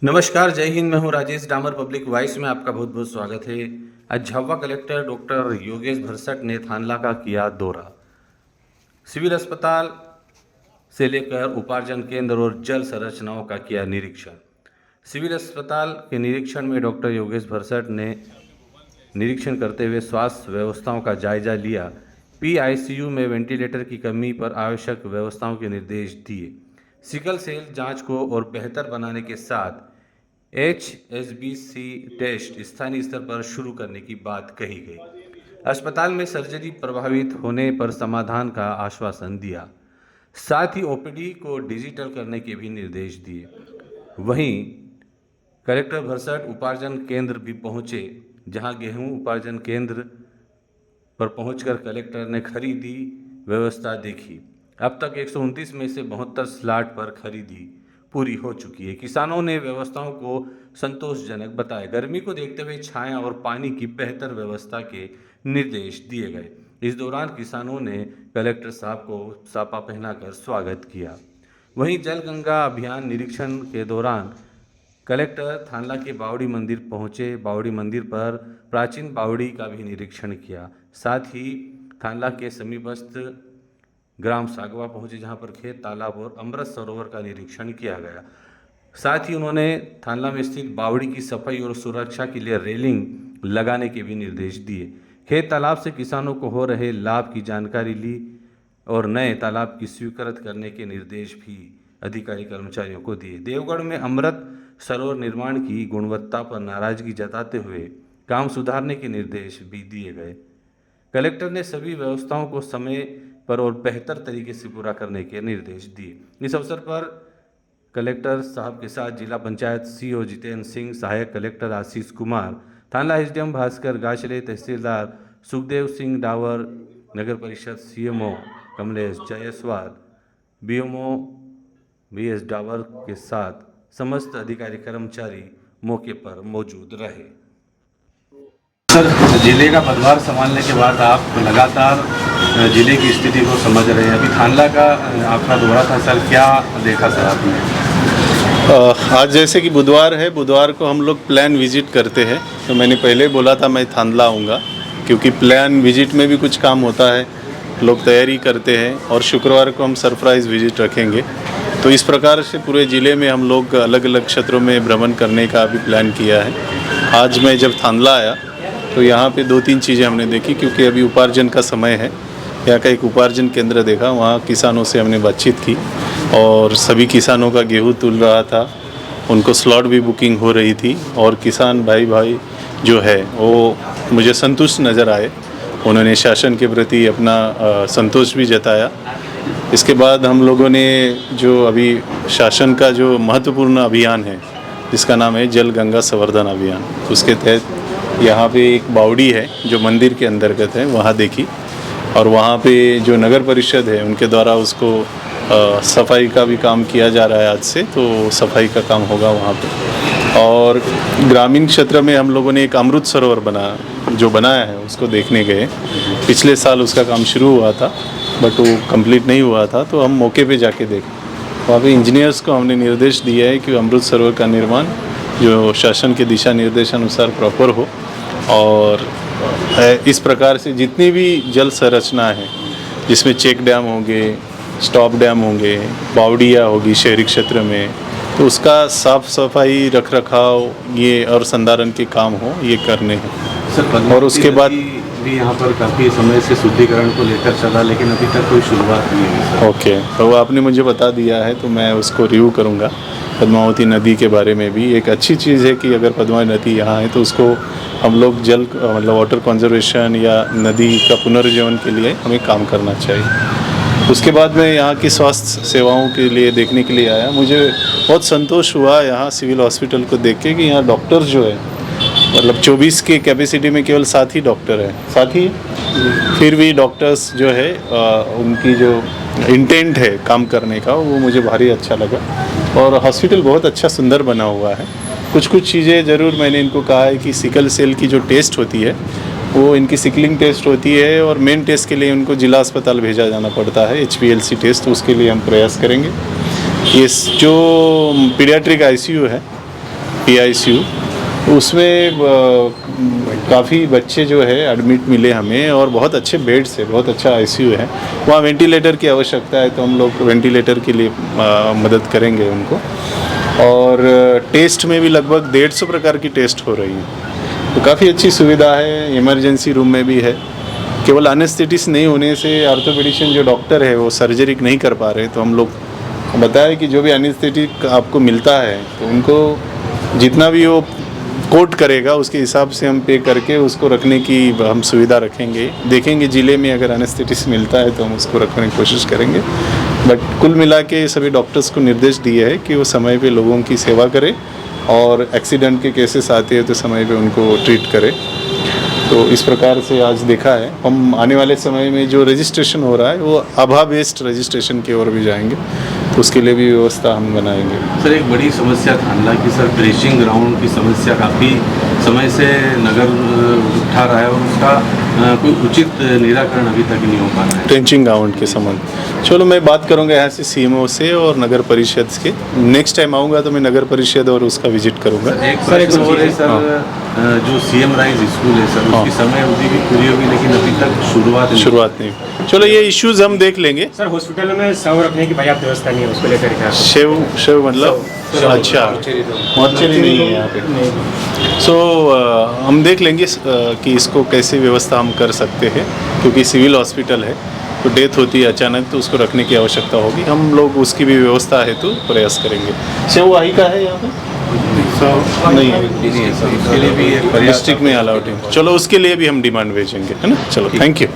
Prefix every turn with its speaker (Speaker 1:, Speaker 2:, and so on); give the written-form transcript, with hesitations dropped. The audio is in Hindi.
Speaker 1: नमस्कार, जय हिंद। मैं हूं राजेश डामर। पब्लिक वॉइस में आपका बहुत बहुत स्वागत है। आज झाबुआ कलेक्टर डॉक्टर योगेश भरसट ने थानला का किया दौरा। सिविल अस्पताल से लेकर उपार्जन केंद्र और जल संरचनाओं का किया निरीक्षण। सिविल अस्पताल के निरीक्षण में डॉक्टर योगेश भरसट ने निरीक्षण करते हुए स्वास्थ्य व्यवस्थाओं का जायजा लिया। पीआईसीयू में वेंटिलेटर की कमी पर आवश्यक व्यवस्थाओं के निर्देश दिए। सिकल सेल जांच को और बेहतर बनाने के साथ HSBC टेस्ट स्थानीय स्तर पर शुरू करने की बात कही गई। अस्पताल में सर्जरी प्रभावित होने पर समाधान का आश्वासन दिया। साथ ही ओपीडी को डिजिटल करने के भी निर्देश दिए। वहीं कलेक्टर भरसट उपार्जन केंद्र भी पहुंचे, जहां गेहूं उपार्जन केंद्र पर पहुंचकर कलेक्टर ने खरीदी व्यवस्था देखी। अब तक 129 में से 72 स्लॉट पर खरीदी पूरी हो चुकी है। किसानों ने व्यवस्थाओं को संतोषजनक बताया। गर्मी को देखते हुए छाया और पानी की बेहतर व्यवस्था के निर्देश दिए गए। इस दौरान किसानों ने कलेक्टर साहब को साफा पहनाकर स्वागत किया। वहीं जल गंगा अभियान निरीक्षण के दौरान कलेक्टर थानला के बावड़ी मंदिर पहुंचे। बावड़ी मंदिर पर प्राचीन बावड़ी का भी निरीक्षण किया। साथ ही थानला के समीपस्थ ग्राम सागवा पहुंचे, जहां पर खेत, तालाब और अमृत सरोवर का निरीक्षण किया गया। साथ ही उन्होंने थानला में स्थित बावड़ी की सफाई और सुरक्षा के लिए रेलिंग लगाने के भी निर्देश दिए। खेत तालाब से किसानों को हो रहे लाभ की जानकारी ली और नए तालाब की स्वीकृत करने के निर्देश भी अधिकारी कर्मचारियों को दिए। देवगढ़ में अमृत सरोवर निर्माण की गुणवत्ता पर नाराजगी जताते हुए काम सुधारने के निर्देश भी दिए गए। कलेक्टर ने सभी व्यवस्थाओं को समय पर और बेहतर तरीके से पूरा करने के निर्देश दिए। इस अवसर पर कलेक्टर साहब के साथ जिला पंचायत सीओ जितेंद्र सिंह, सहायक कलेक्टर आशीष कुमार, थानला एसडीएम भास्कर गाशले, तहसीलदार सुखदेव सिंह डावर, नगर परिषद CMO Kamlesh Jaiswal, BMO BS Dawar के साथ समस्त अधिकारी कर्मचारी मौके पर मौजूद रहे। सर, जिले का पदभार संभालने के बाद आप लगातार जिले की स्थिति को समझ रहे हैं। अभी थानला का आपका दौरा था सर, क्या देखा सर आपने?
Speaker 2: आज जैसे कि बुधवार है, बुधवार को हम लोग प्लान विजिट करते हैं। तो मैंने पहले बोला था मैं थानला आऊँगा, क्योंकि प्लान विजिट में भी कुछ काम होता है, लोग तैयारी करते हैं। और शुक्रवार को हम सरप्राइज़ विजिट रखेंगे। तो इस प्रकार से पूरे ज़िले में हम लोग अलग अलग क्षेत्रों में भ्रमण करने का भी प्लान किया है। आज मैं जब थानला आया तो यहाँ पे 2-3 चीज़ें हमने देखी, क्योंकि अभी उपार्जन का समय है। यहाँ का एक उपार्जन केंद्र देखा, वहाँ किसानों से हमने बातचीत की और सभी किसानों का गेहूँ तुल रहा था, उनको स्लॉट भी बुकिंग हो रही थी। और किसान भाई जो है वो मुझे संतुष्ट नज़र आए। उन्होंने शासन के प्रति अपना संतोष भी जताया। इसके बाद हम लोगों ने जो अभी शासन का जो महत्वपूर्ण अभियान है, जिसका नाम है जल गंगा संवर्धन अभियान, उसके तहत यहाँ पे एक बावड़ी है जो मंदिर के अंतर्गत है, वहाँ देखी। और वहाँ पे जो नगर परिषद है उनके द्वारा उसको सफाई का भी काम किया जा रहा है आज से, तो सफाई का काम होगा वहाँ पे। और ग्रामीण क्षेत्र में हम लोगों ने एक अमृत सरोवर बनाया है, उसको देखने गए। पिछले साल उसका काम शुरू हुआ था, बट वो कंप्लीट नहीं हुआ था, तो हम मौके पे जाके देखें। वहाँ पे इंजीनियर्स को हमने निर्देश दिया है कि अमृत सरोवर का निर्माण जो शासन के दिशा निर्देशानुसार प्रॉपर हो। और इस प्रकार से जितनी भी जल संरचना है, जिसमें चेक डैम होंगे, स्टॉप डैम होंगे, बावड़ियाँ होगी शहरी क्षेत्र में, तो उसका साफ सफाई, रख रखाव ये और संधारण के काम हो, ये करने हैं
Speaker 1: सर।
Speaker 2: और उसके बाद
Speaker 1: भी यहाँ पर काफ़ी समय से शुद्धिकरण को लेकर चला, लेकिन अभी तक कोई शुरुआत नहीं हुई।
Speaker 2: ओके, तो वो आपने मुझे बता दिया है, तो मैं उसको रिव्यू करूँगा। पद्मावती नदी के बारे में भी एक अच्छी चीज़ है कि अगर पद्मावती नदी यहाँ है तो उसको हम लोग मतलब वाटर कंजर्वेशन या नदी का पुनर्जीवन के लिए हमें काम करना चाहिए। उसके बाद मैं यहाँ की स्वास्थ्य सेवाओं के लिए देखने के लिए आया। मुझे बहुत संतोष हुआ यहाँ सिविल हॉस्पिटल को देख के कि यहाँ डॉक्टर्स जो है, मतलब 24 की कैपेसिटी में केवल 7 ही डॉक्टर हैं, 7 ही। फिर भी डॉक्टर्स जो है उनकी जो इंटेंट है काम करने का, वो मुझे भारी अच्छा लगा। और हॉस्पिटल बहुत अच्छा सुंदर बना हुआ है। कुछ चीज़ें ज़रूर मैंने इनको कहा है कि सिकल सेल की जो टेस्ट होती है, वो इनकी सिकलिंग टेस्ट होती है और मेन टेस्ट के लिए उनको जिला अस्पताल भेजा जाना पड़ता है, HPLC टेस्ट। उसके लिए हम प्रयास करेंगे। ये जो पीडियाट्रिक ICU है PICU, उसमें काफ़ी बच्चे जो है एडमिट मिले हमें और बहुत अच्छे बेड्स है, बहुत अच्छा ICU है। वहाँ वेंटिलेटर की आवश्यकता है तो हम लोग वेंटिलेटर के लिए मदद करेंगे उनको। और टेस्ट में भी लगभग 150 प्रकार की टेस्ट हो रही है, तो काफ़ी अच्छी सुविधा है। इमरजेंसी रूम में भी है। केवल एनेस्थेटिस्ट नहीं होने से ऑर्थोपेडिशियन जो डॉक्टर है वो सर्जरी नहीं कर पा रहे, तो हम लोग बताया कि जो भी एनेस्थेटिक आपको मिलता है तो उनको जितना भी वो कोट करेगा उसके हिसाब से हम पे करके उसको रखने की हम सुविधा रखेंगे। देखेंगे ज़िले में अगर एनेस्थेटिस्ट मिलता है तो हम उसको रखने की कोशिश करेंगे। बट कुल मिला के सभी डॉक्टर्स को निर्देश दिए है कि वो समय पे लोगों की सेवा करें और एक्सीडेंट के केसेस आते हैं तो समय पे उनको ट्रीट करें। तो इस प्रकार से आज देखा है। हम आने वाले समय में जो रजिस्ट्रेशन हो रहा है वो आभा बेस्ड रजिस्ट्रेशन की ओर भी जाएंगे, तो उसके लिए भी व्यवस्था हम बनाएंगे।
Speaker 1: सर एक बड़ी समस्या थानला की सर ड्रेसिंग ग्राउंड की समस्या काफ़ी समय से नगर उठा रहा है और उसका कोई उचित निराकरण अभी तक नहीं हो पा रहा है।
Speaker 2: ट्रेंचिंग ग्राउंड के संबंध, चलो मैं बात करूंगा यहाँ से CMO से और नगर परिषद के। नेक्स्ट टाइम आऊँगा तो मैं नगर परिषद और उसका विजिट करूंगा।
Speaker 1: एक प्रश्न और है सर, जो CM राइज स्कूल है सर, उसकी समय अवधि भी पूरी होगी लेकिन अभी तक शुरुआत नहीं।
Speaker 2: चलो ये इश्यूज हम देख लेंगे।
Speaker 3: सर हॉस्पिटल में शव रखने की पर्याप्त व्यवस्था नहीं है, उसको लेकर क्या?
Speaker 2: शिव मतलब अच्छा मॉर्चरी नहीं है यहाँ पे। सो हम देख लेंगे कि इसको कैसे व्यवस्था हम कर सकते हैं, क्योंकि सिविल हॉस्पिटल है तो डेथ होती है अचानक तो उसको रखने की आवश्यकता होगी। हम लोग उसकी भी व्यवस्था हेतु प्रयास करेंगे। शिव वाही का है यहाँ पे नहीं है,
Speaker 1: उसके लिए भी
Speaker 2: डिस्ट्रिक्ट में अलाउड है। चलो उसके लिए भी हम डिमांड भेजेंगे, है ना। चलो थैंक यू।